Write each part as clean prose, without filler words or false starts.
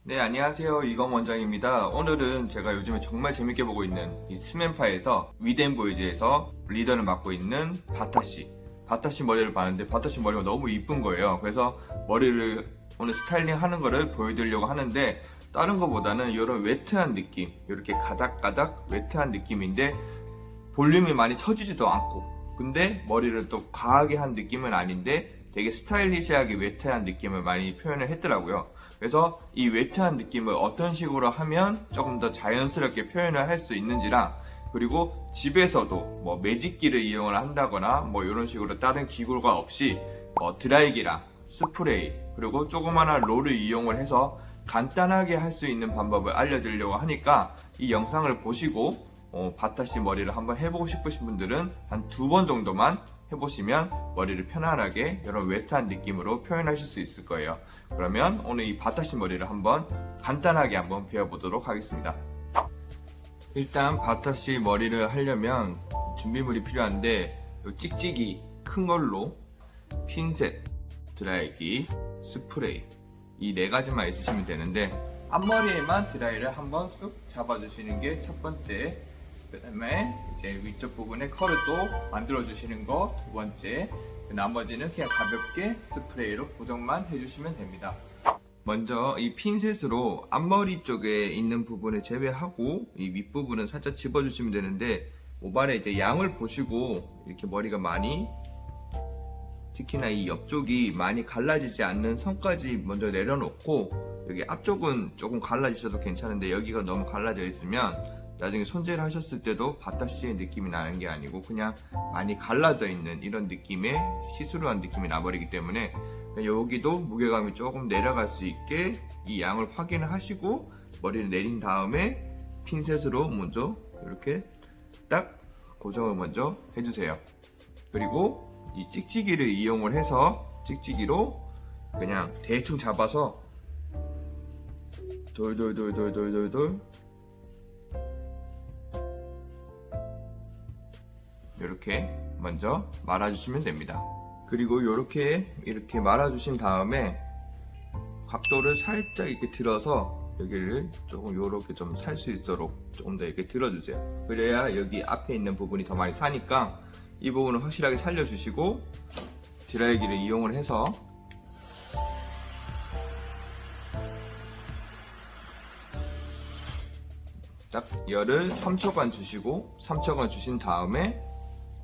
네, 안녕하세요. 이검 원장입니다. 오늘은 제가 요즘에 정말 재밌게 보고 있는 이 스맨파에서 위덴보이즈에서 리더를 맡고 있는 바타씨 머리를 봤는데 바타씨 머리가 너무 이쁜 거예요. 그래서 머리를 오늘 스타일링 하는 거를 보여드리려고 하는데, 다른 거보다는 이런 웨트한 느낌, 이렇게 가닥가닥 웨트한 느낌인데 볼륨이 많이 처지지도 않고, 근데 머리를 또 과하게 한 느낌은 아닌데 되게 스타일리시하게 웨트한 느낌을 많이 표현을 했더라고요. 그래서 이 웨트한 느낌을 어떤 식으로 하면 조금 더 자연스럽게 표현을 할 수 있는지랑, 그리고 집에서도 뭐 매직기를 이용을 한다거나 뭐 이런 식으로 다른 기구가 없이 드라이기랑 스프레이 그리고 조그마한 롤을 이용을 해서 간단하게 할 수 있는 방법을 알려드리려고 하니까, 이 영상을 보시고 바타씨 머리를 한번 해보고 싶으신 분들은 한 2번 정도만 해보시면 머리를 편안하게 이런 웨트한 느낌으로 표현하실 수 있을 거예요. 그러면 오늘 이 바타씨 머리를 한번 간단하게 한번 배워보도록 하겠습니다. 일단 바타씨 머리를 하려면 준비물이 필요한데, 요 찍찍이 큰 걸로 핀셋, 드라이기, 스프레이 이 4가지만 있으시면 되는데, 앞머리에만 드라이를 한번 쑥 잡아주시는 게 첫 번째, 그 다음에 이제 위쪽 부분에 컬을 또 만들어 주시는 거 2번째, 나머지는 그냥 가볍게 스프레이로 고정만 해주시면 됩니다. 먼저 이 핀셋으로 앞머리 쪽에 있는 부분을 제외하고 이 윗부분은 살짝 집어주시면 되는데, 모발에 이제 양을 보시고 이렇게 머리가 많이, 특히나 이 옆쪽이 많이 갈라지지 않는 선까지 먼저 내려놓고, 여기 앞쪽은 조금 갈라지셔도 괜찮은데 여기가 너무 갈라져 있으면 나중에 손질을 하셨을 때도 바타씨의 느낌이 나는 게 아니고 그냥 많이 갈라져 있는 이런 느낌의 시스루한 느낌이 나버리기 때문에, 여기도 무게감이 조금 내려갈 수 있게 이 양을 확인을 하시고 머리를 내린 다음에 핀셋으로 먼저 이렇게 딱 고정을 먼저 해주세요. 그리고 이 찍찍이를 이용을 해서 찍찍이로 그냥 대충 잡아서 돌돌돌돌돌돌돌 이렇게 먼저 말아주시면 됩니다. 그리고 이렇게 말아주신 다음에 각도를 살짝 이렇게 들어서 여기를 조금 이렇게 좀 살 수 있도록 조금 더 이렇게 들어주세요. 그래야 여기 앞에 있는 부분이 더 많이 사니까 이 부분을 확실하게 살려주시고, 드라이기를 이용을 해서 딱 열을 3초간 주시고, 3초간 주신 다음에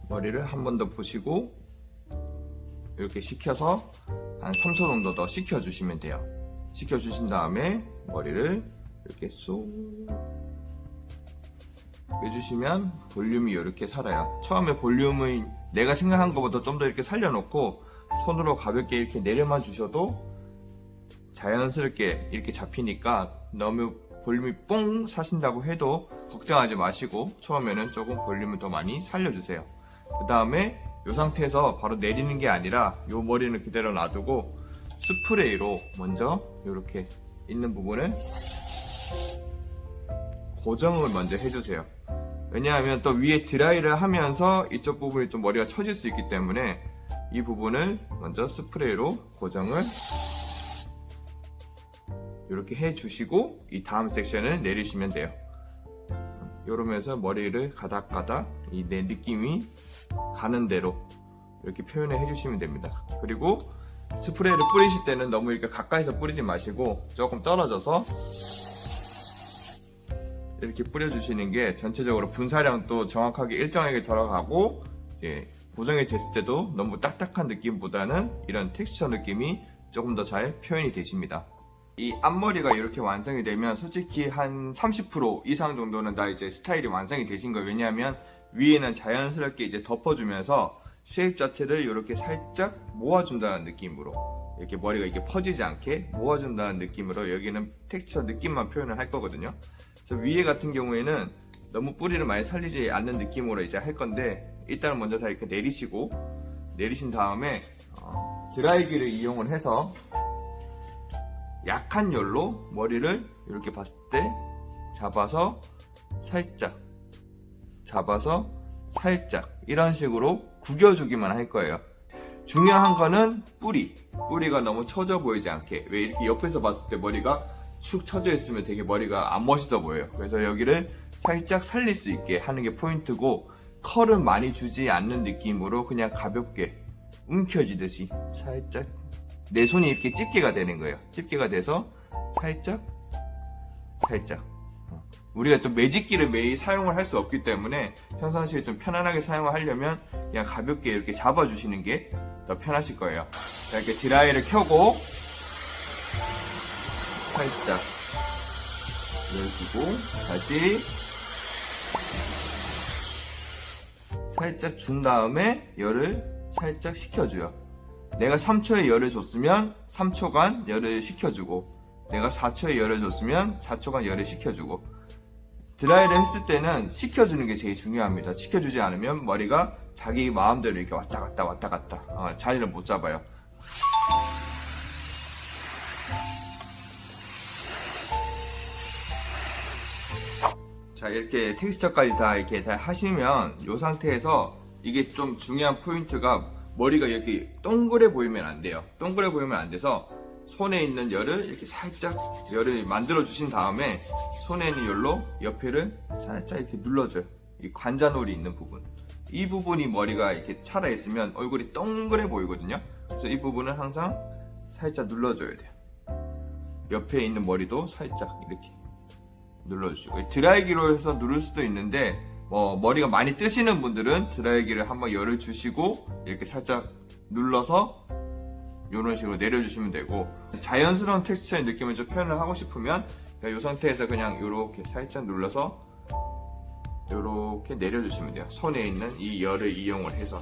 머리를 한 번 더 보시고 이렇게 식혀서 한 3초 정도 더 식혀주시면 돼요. 식혀주신 다음에 머리를 이렇게 쏙 해주시면 볼륨이 이렇게 살아요. 처음에 볼륨을 내가 생각한 것보다 좀 더 이렇게 살려놓고 손으로 가볍게 이렇게 내려만 주셔도 자연스럽게 이렇게 잡히니까, 너무 볼륨이 뽕 사신다고 해도 걱정하지 마시고 처음에는 조금 볼륨을 더 많이 살려주세요. 그 다음에 이 상태에서 바로 내리는 게 아니라 이 머리는 그대로 놔두고 스프레이로 먼저 이렇게 있는 부분을 고정을 먼저 해주세요. 왜냐하면 또 위에 드라이를 하면서 이쪽 부분이 좀 머리가 처질 수 있기 때문에 이 부분을 먼저 스프레이로 고정을 이렇게 해주시고 이 다음 섹션을 내리시면 돼요. 이러면서 머리를 가닥가닥 내 느낌이 가는 대로 이렇게 표현을 해주시면 됩니다. 그리고 스프레이를 뿌리실 때는 너무 이렇게 가까이서 뿌리지 마시고 조금 떨어져서 이렇게 뿌려주시는 게 전체적으로 분사량도 정확하게 일정하게 들어가고, 고정이 됐을 때도 너무 딱딱한 느낌보다는 이런 텍스처 느낌이 조금 더 잘 표현이 되십니다. 이 앞머리가 이렇게 완성이 되면 솔직히 한 30% 이상 정도는 다 이제 스타일이 완성이 되신 거예요. 왜냐하면 위에는 자연스럽게 이제 덮어주면서 쉐입 자체를 이렇게 살짝 모아준다는 느낌으로, 이렇게 머리가 이렇게 퍼지지 않게 모아준다는 느낌으로 여기는 텍스처 느낌만 표현을 할 거거든요. 그래서 위에 같은 경우에는 너무 뿌리를 많이 살리지 않는 느낌으로 이제 할 건데, 일단은 먼저 다 이렇게 내리신 다음에 드라이기를 이용을 해서 약한 열로 머리를 이렇게 봤을 때 잡아서 살짝 이런 식으로 구겨주기만 할 거예요. 중요한 거는 뿌리가 너무 처져 보이지 않게. 왜 이렇게 옆에서 봤을 때 머리가 축 처져 있으면 되게 머리가 안 멋있어 보여요. 그래서 여기를 살짝 살릴 수 있게 하는 게 포인트고, 컬은 많이 주지 않는 느낌으로 그냥 가볍게 움켜쥐듯이 살짝 내 손이 이렇게 집게가 되는 거예요. 집게가 돼서 살짝 우리가 또 매직기를 매일 사용을 할 수 없기 때문에 평상시에 좀 편안하게 사용을 하려면 그냥 가볍게 이렇게 잡아주시는 게 더 편하실 거예요. 자, 이렇게 드라이를 켜고 살짝 열어주고 다시 살짝 준 다음에 열을 살짝 식혀줘요. 내가 3초의 열을 줬으면 3초간 열을 식혀주고, 내가 4초의 열을 줬으면 4초간 열을 식혀주고. 드라이를 했을 때는 식혀주는 게 제일 중요합니다. 식혀주지 않으면 머리가 자기 마음대로 이렇게 왔다 갔다 자리를 못 잡아요. 자, 이렇게 텍스처까지 이렇게 다 하시면 이 상태에서 이게 좀 중요한 포인트가, 머리가 이렇게 동그래 보이면 안 돼요. 동그래 보이면 안 돼서 손에 있는 열을 이렇게 살짝 열을 만들어 주신 다음에 손에 있는 열로 옆에를 살짝 이렇게 눌러줘요. 이 관자놀이 있는 부분, 이 부분이 머리가 이렇게 살아 있으면 얼굴이 동그래 보이거든요. 그래서 이 부분을 항상 살짝 눌러줘야 돼요. 옆에 있는 머리도 살짝 이렇게 눌러주시고, 드라이기로 해서 누를 수도 있는데 머리가 많이 뜨시는 분들은 드라이기를 한번 열을 주시고 이렇게 살짝 눌러서 이런 식으로 내려주시면 되고, 자연스러운 텍스처의 느낌을 좀 표현을 하고 싶으면 이 상태에서 그냥 이렇게 살짝 눌러서 이렇게 내려주시면 돼요. 손에 있는 이 열을 이용을 해서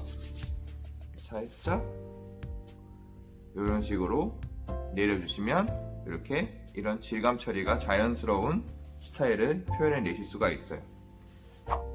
살짝 이런 식으로 내려주시면 이렇게 이런 질감 처리가 자연스러운 스타일을 표현해 내실 수가 있어요.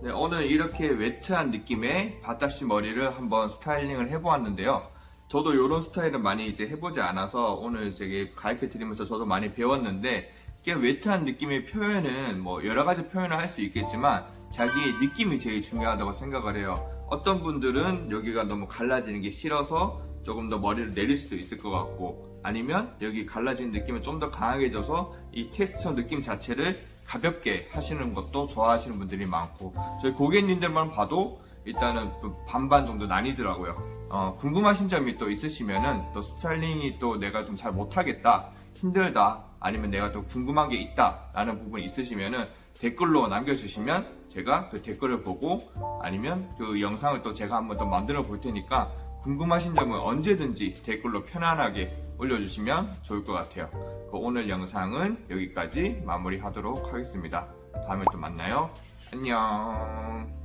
네, 오늘 이렇게 웨트한 느낌의 바타시 머리를 한번 스타일링을 해보았는데요. 저도 이런 스타일은 많이 이제 해보지 않아서 오늘 되게 가르쳐 드리면서 저도 많이 배웠는데, 이게 웨트한 느낌의 표현은 여러 가지 표현을 할 수 있겠지만 자기의 느낌이 제일 중요하다고 생각을 해요. 어떤 분들은 여기가 너무 갈라지는 게 싫어서 조금 더 머리를 내릴 수도 있을 것 같고, 아니면 여기 갈라지는 느낌을 좀 더 강하게 줘서 이 텍스처 느낌 자체를 가볍게 하시는 것도 좋아하시는 분들이 많고, 저희 고객님들만 봐도 일단은 반반 정도 나뉘더라고요. 궁금하신 점이 또 있으시면은, 또 스타일링이 또 내가 좀 잘 못하겠다, 힘들다, 아니면 내가 또 궁금한 게 있다 라는 부분이 있으시면은 댓글로 남겨주시면 제가 그 댓글을 보고, 아니면 그 영상을 또 제가 한번 더 만들어 볼 테니까 궁금하신 점은 언제든지 댓글로 편안하게 올려주시면 좋을 것 같아요. 오늘 영상은 여기까지 마무리하도록 하겠습니다. 다음에 또 만나요. 안녕.